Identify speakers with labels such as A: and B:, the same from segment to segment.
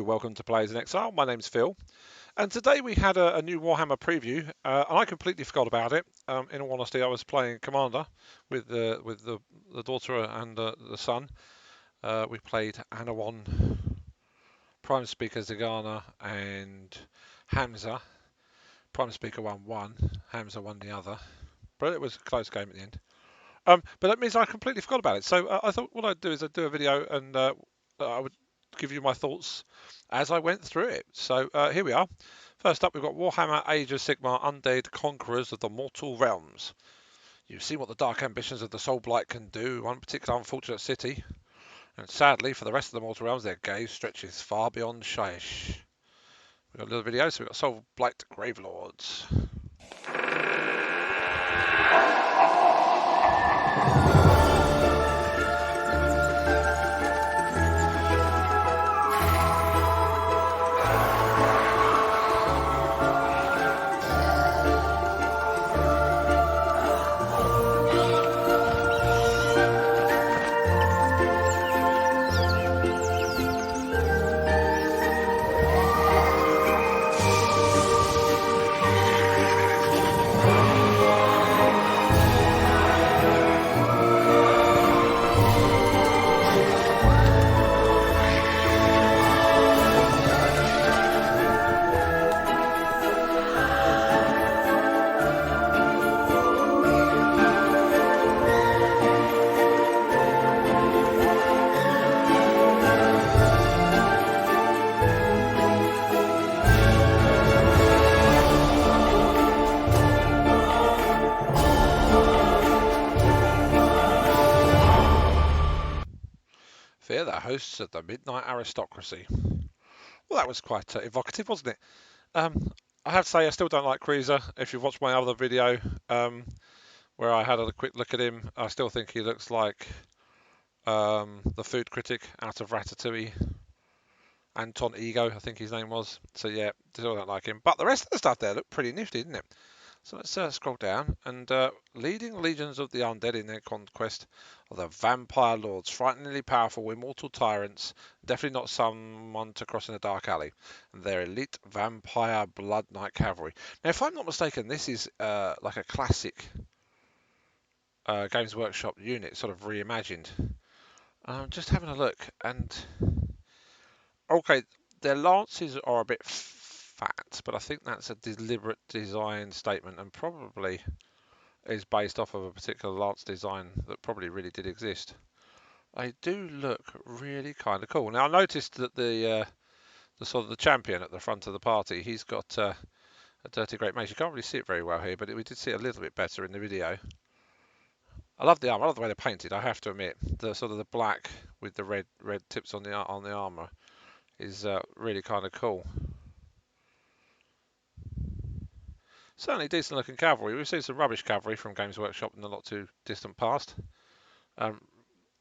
A: welcome to Players in Exile. My name's Phil, and today we had a new Warhammer preview, and I completely forgot about it. In all honesty, I was playing Commander with the daughter and the son. We played Anawan, Prime Speaker Zagana, and Hamza. Prime Speaker won one, Hamza won the other, but it was a close game at the end. But that means I completely forgot about it. So I thought what I'd do is I'd do a video and I would give you my thoughts as I went through it. So here we are. First up, we've got Warhammer Age of Sigmar Undead Conquerors of the Mortal Realms. You've seen what the dark ambitions of the Soulblight can do, one particular unfortunate city. And sadly, for the rest of the Mortal Realms, their gaze stretches far beyond Shaish. We've got a little video, so we've got Soulblight Gravelords. Fear the hosts of the Midnight Aristocracy. Well, that was quite evocative, wasn't it? I have to say I still don't like Cruiser. If you've watched my other video where I had a quick look at him, I still think he looks like the food critic out of Ratatouille. Anton Ego, I think his name was. So yeah, still don't like him. But the rest of the stuff there looked pretty nifty, didn't it? So let's scroll down, and leading legions of the undead in their conquest of the vampire lords, frighteningly powerful, immortal tyrants, definitely not someone to cross in a dark alley, and their elite vampire blood knight cavalry. Now, if I'm not mistaken, this is like a classic Games Workshop unit, sort of reimagined. I'm just having a look, and okay, their lances are a bit fat, but I think that's a deliberate design statement and probably is based off of a particular lance design that probably really did exist. They do look really kind of cool. Now I noticed that the sort of the champion at the front of the party, he's got a dirty great mace. You can't really see it very well here, but we did see it a little bit better in the video. I love the armor. I love the way they're painted. I have to admit, the sort of the black with the red tips on the armor is really kind of cool. Certainly decent looking cavalry. We've seen some rubbish cavalry from Games Workshop in the not too distant past.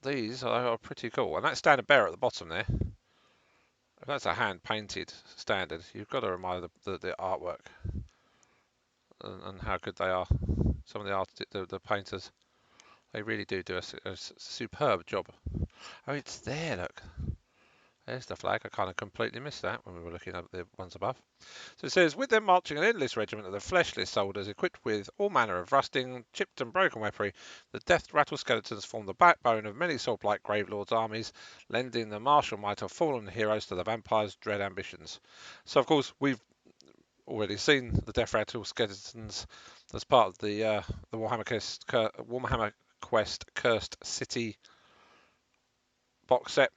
A: These are pretty cool. And that standard bearer at the bottom there, if that's a hand painted standard, you've got to admire the artwork and how good they are. Some of the painters, they really do a superb job. Oh, it's there, look. There's the flag. I kind of completely missed that when we were looking at the ones above. So it says, with them marching an endless regiment of the fleshless soldiers equipped with all manner of rusting, chipped and broken weaponry, the death rattle skeletons form the backbone of many Soulblight Gravelords' armies, lending the martial might of fallen heroes to the vampires' dread ambitions. So, of course, we've already seen the death rattle skeletons as part of the Warhammer Quest Cursed City box set.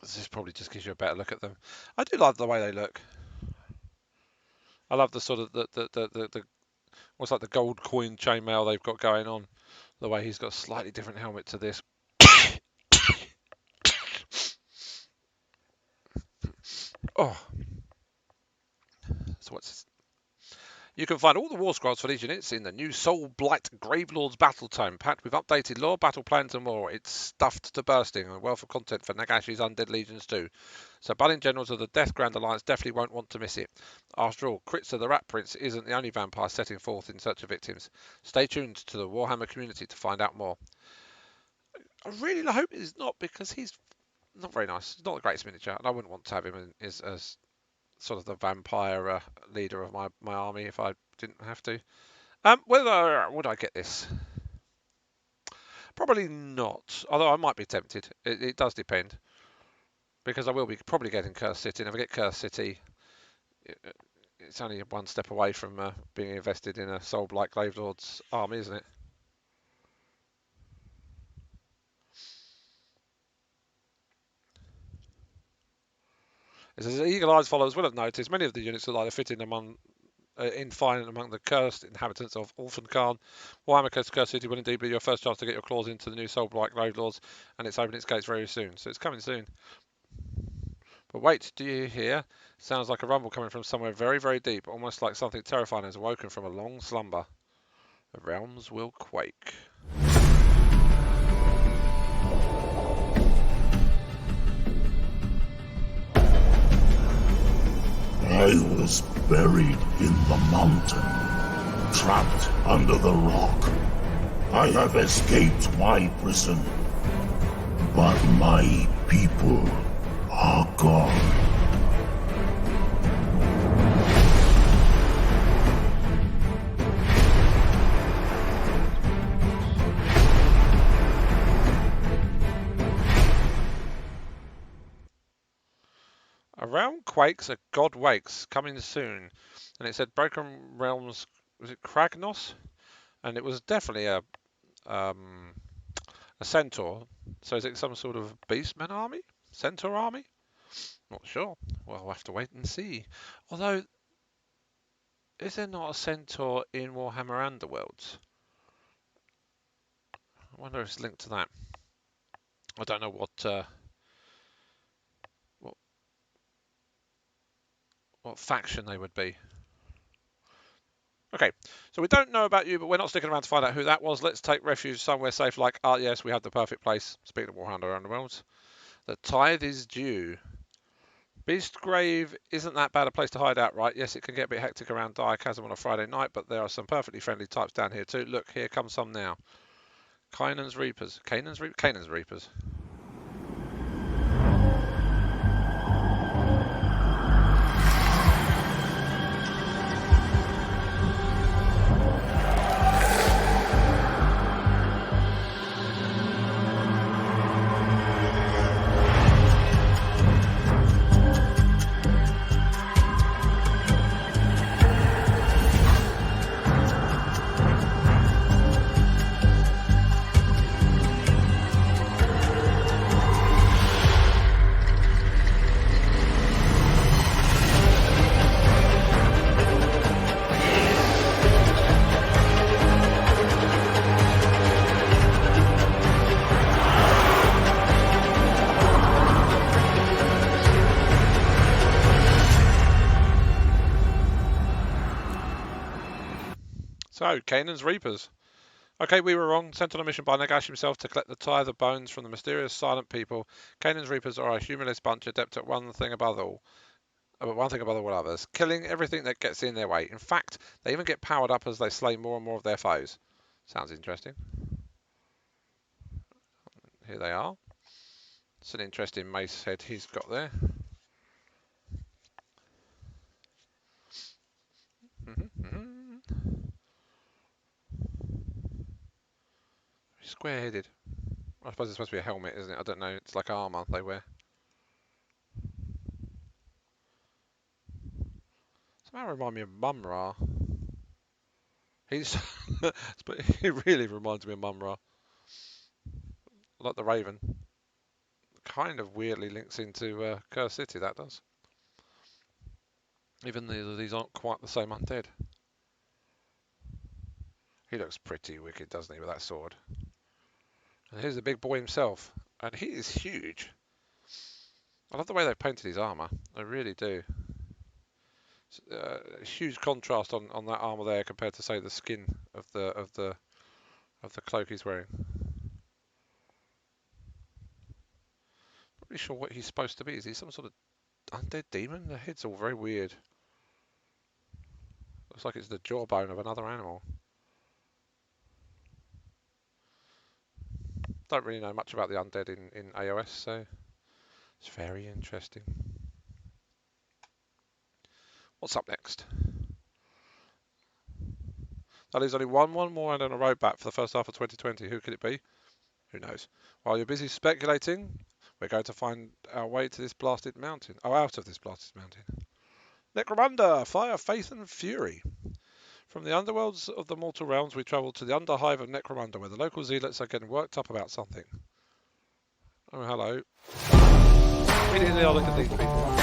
A: This probably just gives you a better look at them. I do like the way they look. I love the sort of the what's like the gold coin chainmail they've got going on. The way he's got a slightly different helmet to this. Oh, so what's? You can find all the war scrolls for these units in the new Soulblight Gravelords battle tome, packed with updated lore, battle plans and more. It's stuffed to bursting and a wealth of content for Nagashi's Undead Legions too. So budding generals of the Death Grand Alliance definitely won't want to miss it. After all, Kritzer the Rat Prince isn't the only vampire setting forth in search of victims. Stay tuned to the Warhammer community to find out more. I really hope it's not, because he's not very nice. Not the greatest miniature, and I wouldn't want to have him as sort of the vampire leader of my army if I didn't have to. Whether would I get this? Probably not. Although I might be tempted. It does depend, because I will be probably getting Cursed City, and if I get Cursed City, it's only one step away from being invested in a Soulblight Gravelord's army, isn't it? As eagle-eyed followers will have noticed, many of the units will either fit in fine among the cursed inhabitants of Orphan-Khan. Warhammer Cursed City will indeed be your first chance to get your claws into the new Soulblight Gravelords, and it's opening its gates very soon. So it's coming soon. But wait, do you hear? Sounds like a rumble coming from somewhere very, very deep, almost like something terrifying has awoken from a long slumber. The realms will quake.
B: I was buried in the mountain, trapped under the rock. I have escaped my prison, but my people are gone.
A: Around quakes, a god wakes, coming soon. And it said Broken Realms, was it Kragnos? And it was definitely a centaur. So is it some sort of beastman army? Centaur army? Not sure. Well, we'll have to wait and see. Although, is there not a centaur in Warhammer Underworlds? I wonder if it's linked to that. I don't know what faction they would be. Okay, so we don't know about you, but we're not sticking around to find out who that was. Let's take refuge somewhere safe, like, yes, we have the perfect place. Speaking of Warhammer Underworlds, the tithe is due. Beastgrave isn't that bad a place to hide out, right? Yes, it can get a bit hectic around Dire Chasm on a Friday night, but there are some perfectly friendly types down here too. Look, here comes some now. Cains Reapers. Cains Reapers. So, Cains Reapers. Okay, we were wrong. Sent on a mission by Nagash himself to collect the tithe of bones from the mysterious silent people. Cains Reapers are a humorless bunch adept at one thing above all others, killing everything that gets in their way. In fact, they even get powered up as they slay more and more of their foes. Sounds interesting. Here they are. It's an interesting mace head he's got there. Square-headed. I suppose it's supposed to be a helmet, isn't it? I don't know. It's like armour they wear. Somehow remind me of Mumra. But he really reminds me of Mumra. Like the Raven. Kind of weirdly links into Cursed City, that does. Even though these aren't quite the same undead. He looks pretty wicked, doesn't he, with that sword? And here's the big boy himself. And he is huge. I love the way they've painted his armour. I really do. Huge contrast on that armour there compared to, say, the skin of the cloak he's wearing. Not really sure what he's supposed to be. Is he some sort of undead demon? The head's all very weird. Looks like it's the jawbone of another animal. Don't really know much about the undead in AOS, so It's very interesting. What's up next? That is only one more and on a road back for the first half of 2020. Who could it be? Who knows? While you're busy speculating, we're going to find our way to this blasted mountain. Oh, out of this blasted mountain. Necromnunda, Fire, Faith and Fury. From the underworlds of the mortal realms, we travel to the underhive of Necromunda, where the local zealots are getting worked up about something. Oh, hello. Immediately I look at these people.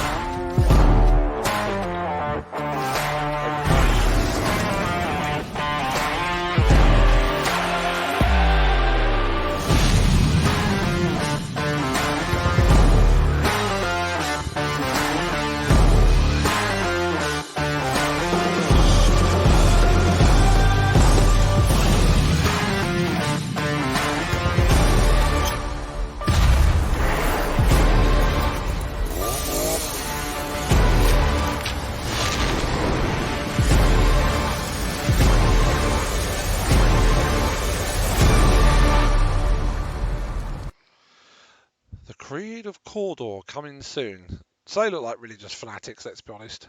A: Creed of Cordor coming soon. So they look like religious fanatics, let's be honest.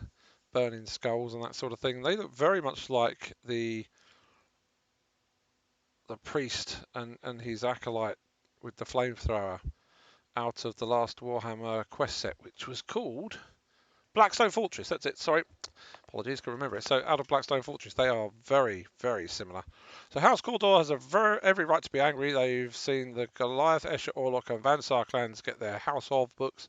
A: Burning skulls and that sort of thing. They look very much like the priest and his acolyte with the flamethrower out of the last Warhammer quest set, which was called Blackstone Fortress. That's it, sorry. Apologies, can remember it. So out of Blackstone Fortress, they are very, very similar. So House Cordor has every right to be angry. They've seen the Goliath, Escher, Orlok and Vansar clans get their House of books,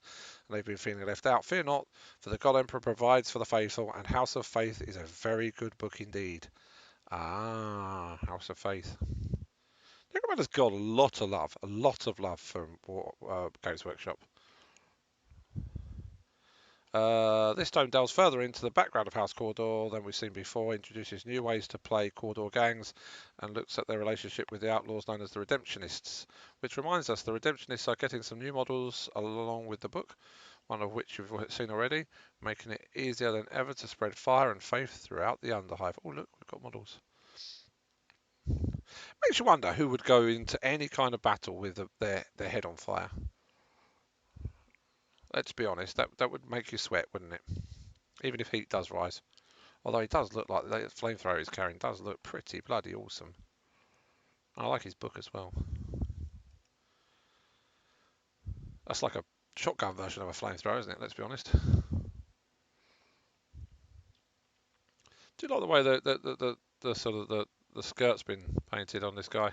A: and they've been feeling left out. Fear not, for the God Emperor provides for the faithful, and House of Faith is a very good book indeed. Ah, House of Faith. Necromancer's got a lot of love from Games Workshop. This tome delves further into the background of House Cordor than we've seen before, introduces new ways to play Cordor gangs, and looks at their relationship with the outlaws known as the Redemptionists, which reminds us the Redemptionists are getting some new models along with the book, one of which you've seen already, making it easier than ever to spread fire and faith throughout the Underhive. Oh look, we've got models. Makes you wonder who would go into any kind of battle with their head on fire. Let's be honest, that would make you sweat, wouldn't it? Even if heat does rise. Although he does look like the flamethrower he's carrying does look pretty bloody awesome. I like his book as well. That's like a shotgun version of a flamethrower, isn't it? Let's be honest. Do you like the way the sort of the skirt's been painted on this guy?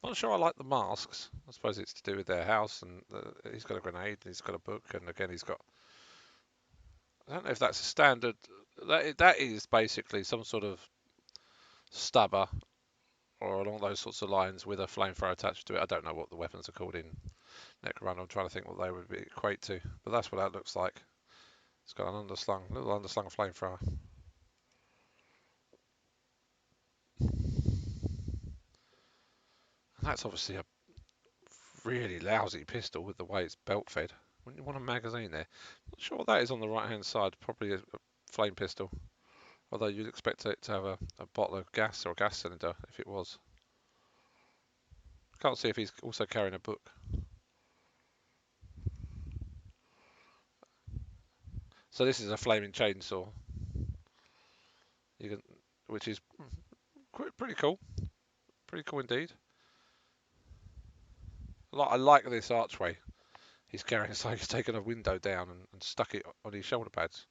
A: Not sure I like the masks. I suppose it's to do with their house, and he's got a grenade, and he's got a book, and again he's got. I don't know if that's a standard. That is basically some sort of stubber or along those sorts of lines with a flamethrower attached to it. I don't know what the weapons are called in Necromunda. I'm trying to think what they would equate to, but that's what that looks like. It's got an little underslung flamethrower. And that's obviously a really lousy pistol with the way it's belt fed. Wouldn't you want a magazine there? Not sure what that is on the right hand side. Probably a flame pistol. Although you'd expect it to have a bottle of gas or a gas cylinder if it was. Can't see if he's also carrying a book. So this is a flaming chainsaw. Which is pretty cool. Pretty cool indeed. I like this archway. He's carrying, it's like he's taken a window down and stuck it on his shoulder pads.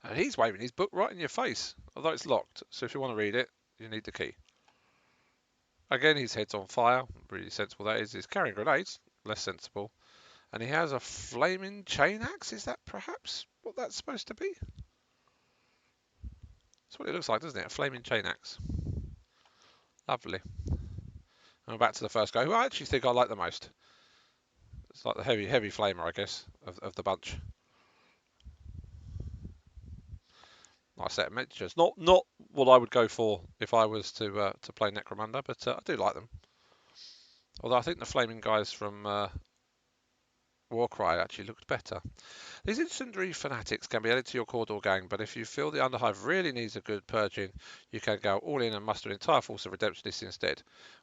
A: And he's waving his book right in your face, although it's locked. So if you want to read it, you need the key. Again, his head's on fire. Really sensible that is. He's carrying grenades. Less sensible. And he has a flaming chain axe. Is that perhaps what that's supposed to be? That's what it looks like, doesn't it? A flaming chain axe. Lovely. And we're back to the first guy, who I actually think I like the most. It's like the heavy flamer, I guess, of the bunch. Nice set of miniatures. Not what I would go for if I was to play Necromunda, but I do like them. Although I think the flaming guys from Warcry actually looked better. These incendiary fanatics can be added to your Cordor gang, but if you feel the Underhive really needs a good purging, you can go all in and muster an entire force of Redemptionists instead.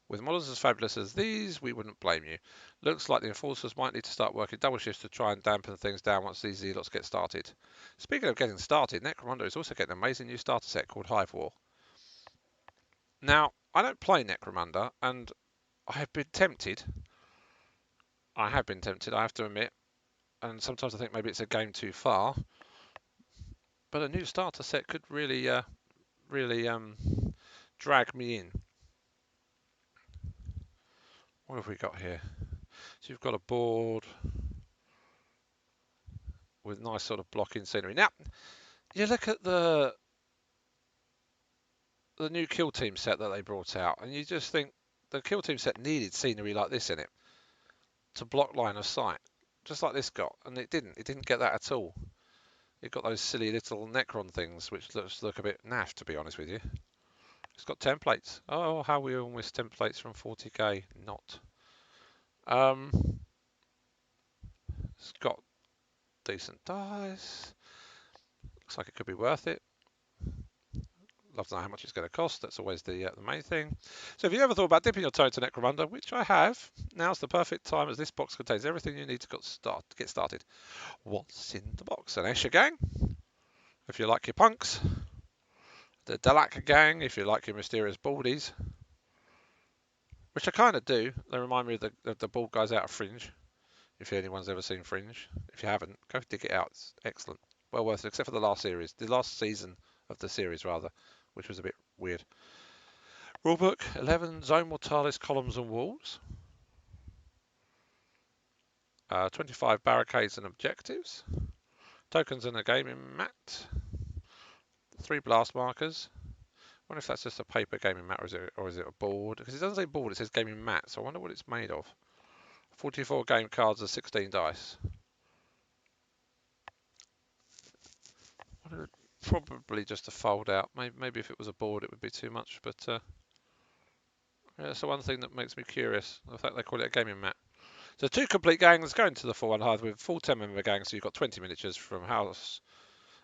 A: With models as fabulous as these, we wouldn't blame you. Looks like the Enforcers might need to start working double shifts to try and dampen things down once these Zealots get started. Speaking of getting started, Necromunda is also getting an amazing new starter set called Hive War. Now, I don't play Necromunda, and I have been tempted. I have to admit, and sometimes I think maybe it's a game too far. But a new starter set could really drag me in. What have we got here? So you've got a board with nice sort of blocking scenery. Now, you look at the new Kill Team set that they brought out, and you just think the Kill Team set needed scenery like this in it to block line of sight, just like this got, and it didn't. It didn't get that at all. It got those silly little Necron things, which look a bit naff, to be honest with you. It's got templates. Oh, how we all miss templates from 40k. Not. It's got decent dice. Looks like it could be worth it. Love to know how much it's going to cost. That's always the main thing. So if you ever thought about dipping your toe into Necromunda, which I have, now's the perfect time, as this box contains everything you need to get started. What's in the box? An Escher gang, if you like your punks. The Dalak gang, if you like your mysterious baldies. Which I kind of do. They remind me of the bald guys out of Fringe. If anyone's ever seen Fringe. If you haven't, go dig it out. It's excellent. Well worth it, except for the last series. The last season of the series, rather, which was a bit weird. Rulebook, 11 Zone Mortalis columns and walls. 25 barricades and objectives. Tokens and a gaming mat. 3 blast markers. I wonder if that's just a paper gaming mat or is it a board? Because it doesn't say board, it says gaming mat, so I wonder what it's made of. 44 game cards and 16 dice. Probably just a fold out. Maybe if it was a board it would be too much, but yeah, that's the one thing that makes me curious. The fact they call it a gaming mat. So 2 complete gangs going to the full 100 with full 10-member gangs, so you've got 20 miniatures from House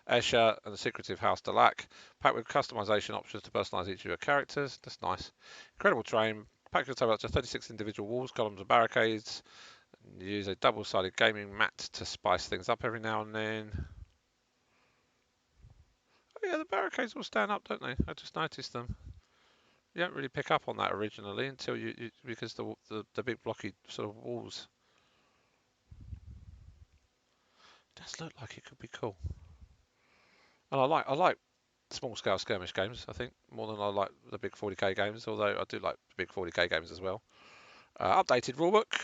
A: Escher and the secretive House Dalak, packed with customization options to personalise each of your characters. That's nice. Incredible terrain, packed with up to 36 individual walls, columns and barricades. And use a double-sided gaming mat to spice things up every now and then. Oh yeah, the barricades all stand up, don't they? I just noticed them. You don't really pick up on that originally until you because the big blocky sort of walls. It does look like it could be cool. And I like small scale skirmish games, I think, more than I like the big 40k games, although I do like the big 40k games as well. Updated rulebook.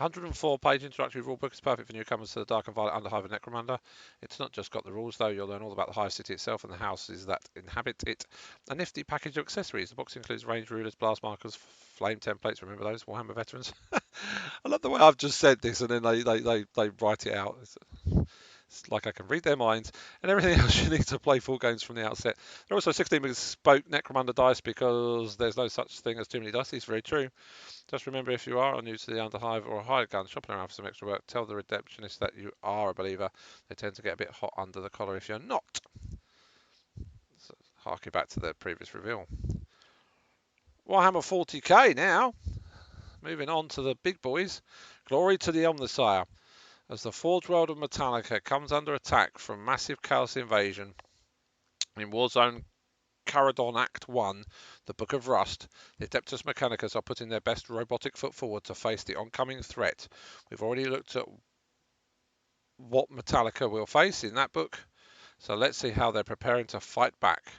A: 104-page introductory rulebook is perfect for newcomers to the Dark and Violet Underhive and Necromunda. It's not just got the rules, though. You'll learn all about the Hive City itself and the houses that inhabit it. A nifty package of accessories. The box includes range rulers, blast markers, flame templates. Remember those, Warhammer veterans? I love the way I've just said this, and then they write it out. It's like I can read their minds, and everything else you need to play full games from the outset. There are also 16 bespoke Necromunda dice because there's no such thing as too many dice. It's very true. Just remember, if you are new to the Underhive or a hired gun shopping around for some extra work, tell the Redemptionists that you are a believer. They tend to get a bit hot under the collar if you're not. So, harking back to the previous reveal. Warhammer 40k now. Moving on to the big boys. Glory to the Omnissiah. As the Forge World of Metallica comes under attack from massive chaos invasion in Warzone Caradon Act 1, the Book of Rust, the Adeptus Mechanicus are putting their best robotic foot forward to face the oncoming threat. We've already looked at what Metallica will face in that book, so let's see how they're preparing to fight back.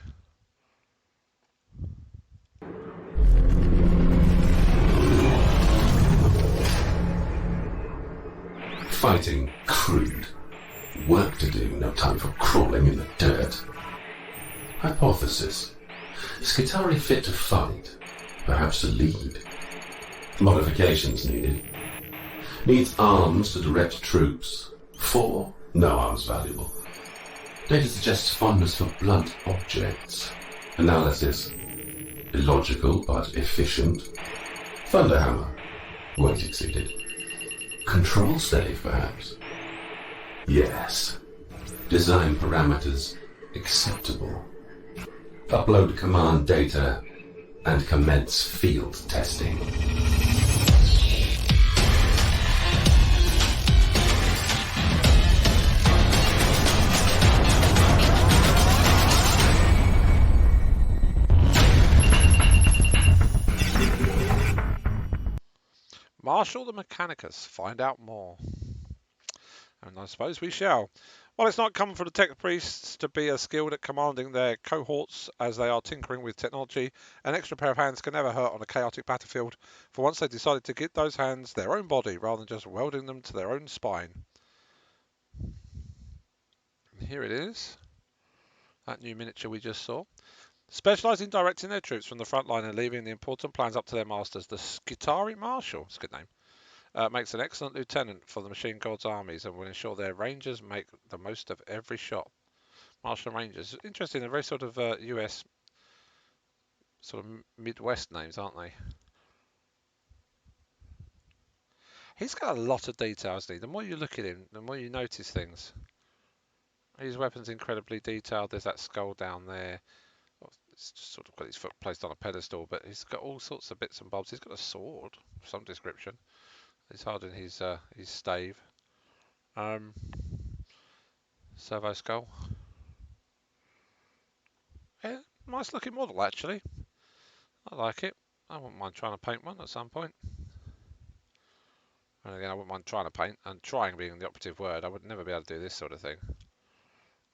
C: Fighting crude. Work to do, no time for crawling in the dirt. Hypothesis. Skitarii fit to fight, perhaps to lead. Modifications needed. Needs arms to direct troops. 4, no arms valuable. Data suggests fondness for blunt objects. Analysis. Illogical but efficient. Thunderhammer. Weight exceeded. Control stave, perhaps? Yes. Design parameters acceptable. Upload command data and commence field testing.
A: Marshal the Mechanicus. Find out more. And I suppose we shall. While it's not common for the tech priests to be as skilled at commanding their cohorts as they are tinkering with technology, an extra pair of hands can never hurt on a chaotic battlefield, for once they decided to give those hands their own body rather than just welding them to their own spine. Here it is. That new miniature we just saw. Specialising in directing their troops from the front line and leaving the important plans up to their masters, the Skitari Marshal, it's a good name, makes an excellent lieutenant for the Machine God's armies and will ensure their rangers make the most of every shot. Marshal Rangers, interesting, they're very sort of US, sort of Midwest names, aren't they? He's got a lot of detail, hasn't he? The more you look at him, the more you notice things. His weapon's incredibly detailed. There's that skull down there. It's just sort of got his foot placed on a pedestal, but he's got all sorts of bits and bobs. He's got a sword of some description. He's holding his stave. Servo skull. Yeah, nice looking model actually. I like it. I wouldn't mind trying to paint one at some point. And again, I wouldn't mind trying to paint, and trying being the operative word. I would never be able to do this sort of thing.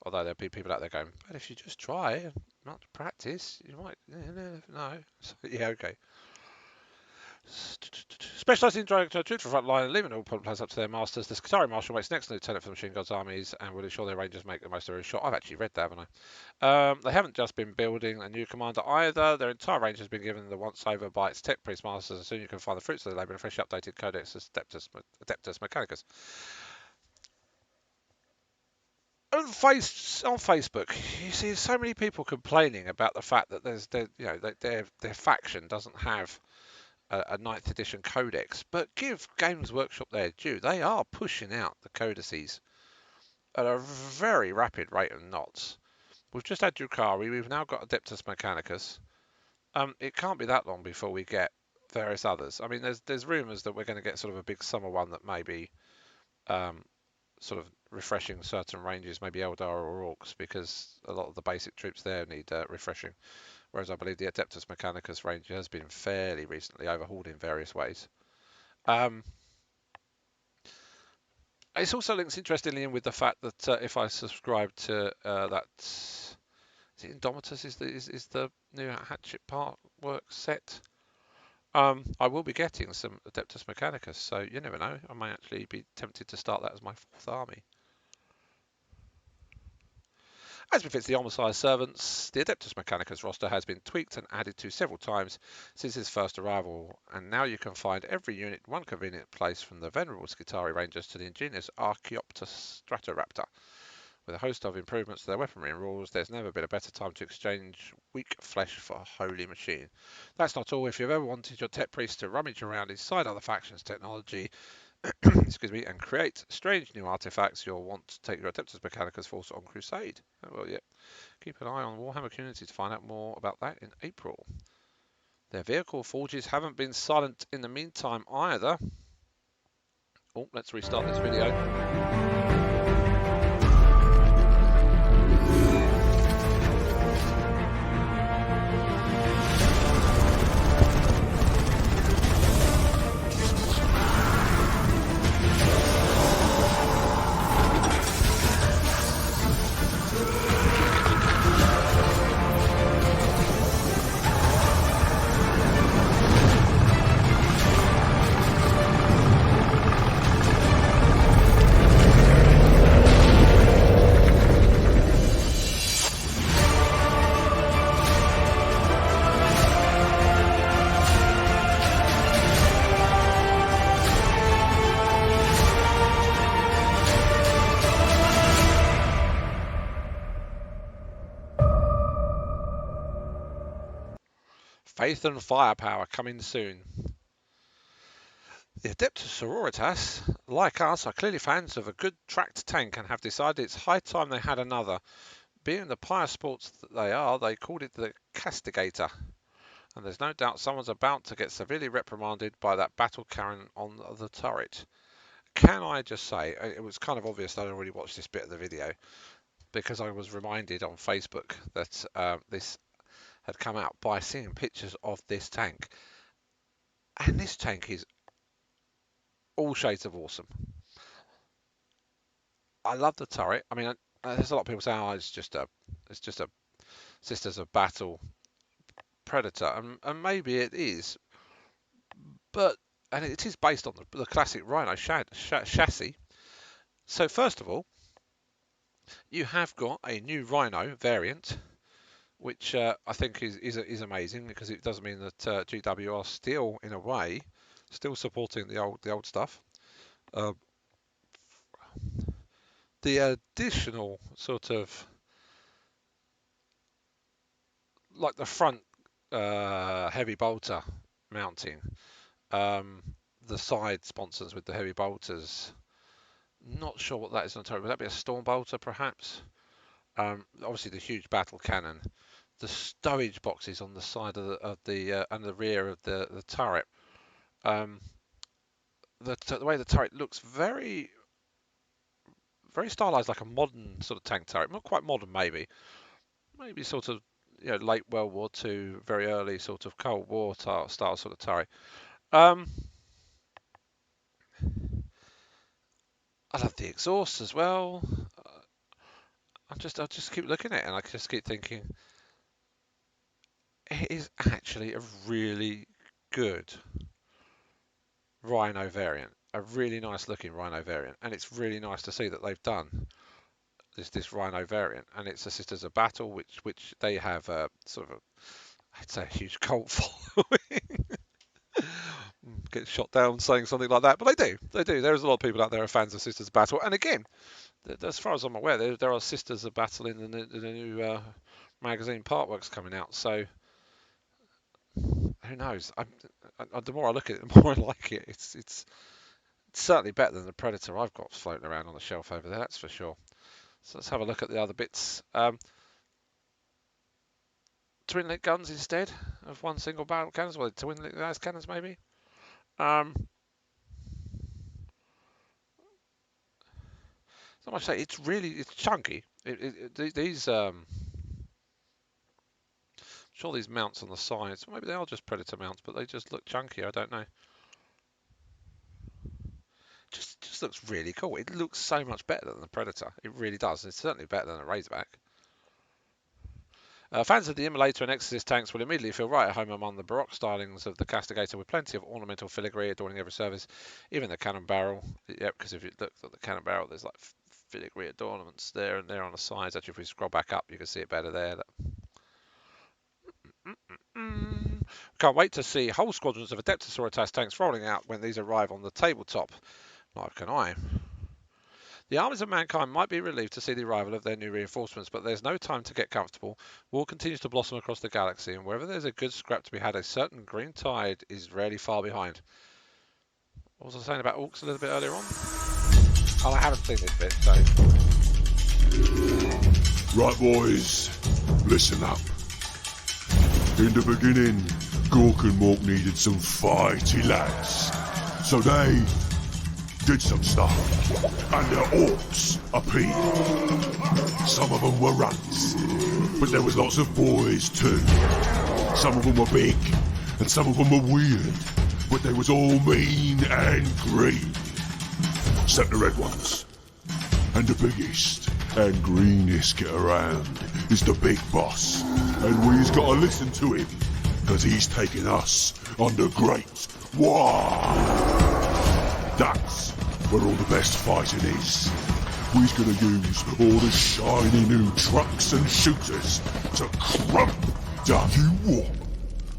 A: Although there'll be people out there going, but if you just try, not practice, you might, no. So, yeah, okay. Specialising in driving to a troops for front line and leaving all plans up to their masters, the Skitari Marshal makes an excellent lieutenant for the Machine God's armies and will ensure their rangers make the most of every shot. I've actually read that, haven't I? They haven't just been building a new commander either. Their entire range has been given the once-over by its tech priest masters, and soon you can find the fruits of their labour in a freshly updated Codex Adeptus Mechanicus. On Facebook, you see so many people complaining about the fact that their faction doesn't have a 9th edition codex, but give Games Workshop their due. They are pushing out the codices at a very rapid rate of knots. We've just had Drukhari, we've now got Adeptus Mechanicus. It can't be that long before we get various others. I mean, there's rumours that we're going to get sort of a big summer one that may be sort of refreshing certain ranges, maybe Eldar or Orcs, because a lot of the basic troops there need refreshing. Whereas I believe the Adeptus Mechanicus range has been fairly recently overhauled in various ways. It's also links interestingly in with the fact that if I subscribe to that, is it Indomitus is the new Hatchet part work set, I will be getting some Adeptus Mechanicus, so you never know, I may actually be tempted to start that as my 4th army. As befits the Omnissiah servants, the Adeptus Mechanicus roster has been tweaked and added to several times since its first arrival, and now you can find every unit in one convenient place, from the venerable Skitari Rangers to the ingenious Archaeoptus Stratoraptor. With a host of improvements to their weaponry and rules, there's never been a better time to exchange weak flesh for a holy machine. That's not all. If you've ever wanted your tech priest to rummage around inside other factions' technology, excuse me, and create strange new artifacts, you'll want to take your Adeptus Mechanicus force on crusade. Oh, well, yeah. Keep an eye on Warhammer Community to find out more about that in April. Their vehicle forges haven't been silent in the meantime either. Oh, let's restart this video. Faith and Firepower coming soon. The Adeptus Sororitas, like us, are clearly fans of a good tracked tank and have decided it's high time they had another. Being the pious sports that they are, they called it the Castigator. And there's no doubt someone's about to get severely reprimanded by that battle Karen on the turret. Can I just say, it was kind of obvious that I'd already watched this bit of the video, because I was reminded on Facebook that this had come out by seeing pictures of this tank. And this tank is all shades of awesome. I love the turret. I mean, there's a lot of people saying, "Oh, it's just a Sisters of Battle Predator," and maybe it is, but it is based on the classic Rhino chassis. So first of all, you have got a new Rhino variant, which I think is amazing, because it does mean that GW are still, in a way, still supporting the old stuff. The additional sort of, like the front heavy bolter mounting, the side sponsors with the heavy bolters. Not sure what that is on the turret. Would that be a storm bolter, perhaps? Obviously, the huge battle cannon, the stowage boxes on the side of the and the rear of the turret. The way the turret looks, very stylized, like a modern sort of tank turret. Not quite modern, maybe sort of, late World War II, very early sort of Cold War style sort of turret. I love the exhaust as well. I just keep looking at it, and I just keep thinking, it is actually a really good Rhino variant, a really nice looking Rhino variant, and it's really nice to see that they've done this Rhino variant, and it's a Sisters of Battle, which they have a sort of I'd say a huge cult following. Get shot down saying something like that, but they do. There's a lot of people out there who are fans of Sisters of Battle, and again, as far as I'm aware, there are Sisters of Battle in the new magazine Partworks coming out. So who knows? The more I look at it, the more I like it. It's certainly better than the Predator I've got floating around on the shelf over there. That's for sure. So let's have a look at the other bits. Twin lit guns instead of one single barrel cannons. Well, twin lit las cannons maybe. Not much to say. It's chunky. These sure these mounts on the sides, maybe they are just Predator mounts, but they just look chunky. I don't know. Just looks really cool. It looks so much better than the Predator. It really does. It's certainly better than a Razorback. Fans of the Immolator and Exorcist tanks will immediately feel right at home among the Baroque stylings of the Castigator, with plenty of ornamental filigree adorning every surface, even the cannon barrel. Yeah, because if you look at the cannon barrel, there's like filigree adornments there and there on the sides. Actually, if we scroll back up, you can see it better there. Can't wait to see whole squadrons of Adeptus Sororitas tanks rolling out when these arrive on the tabletop. Neither can I. The armies of mankind might be relieved to see the arrival of their new reinforcements, but there's no time to get comfortable. War continues to blossom across the galaxy, and wherever there's a good scrap to be had, a certain green tide is rarely far behind. What was I saying about orcs a little bit earlier on? Oh, I haven't seen this bit, so...
B: Right, boys, listen up. In the beginning, Gork and Mork needed some fighty lads, so they did some stuff, and their orcs appeared. Some of them were runts, but there was lots of boys too. Some of them were big, and some of them were weird, but they was all mean and green. Except the red ones. And the biggest and greenest get around is the big boss, and we's gotta listen to him, cause he's taking us on the Great War. That's where all the best fighting is. We's gonna use all the shiny new trucks and shooters to crump down. You what?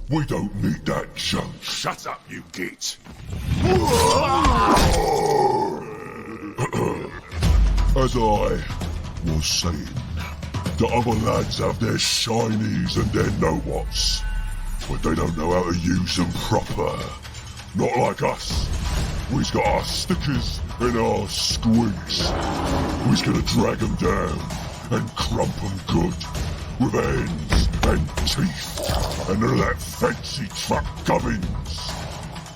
B: We don't need that junk. Shut up, you git. As I was saying, the other lads have their shinies and their know-whats, but they don't know how to use them proper. Not like us. We's got our stickers and our squeaks. We's gonna drag 'em down and crump 'em good with hands and teeth and all that fancy truck gubbins.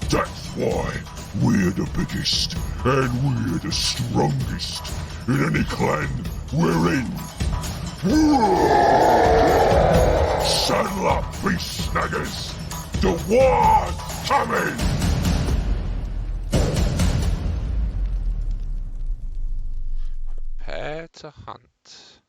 B: That's why we're the biggest and we're the strongest in any clan we're in. Saddle up, beast snaggers. The war's coming.
A: Prepare to hunt.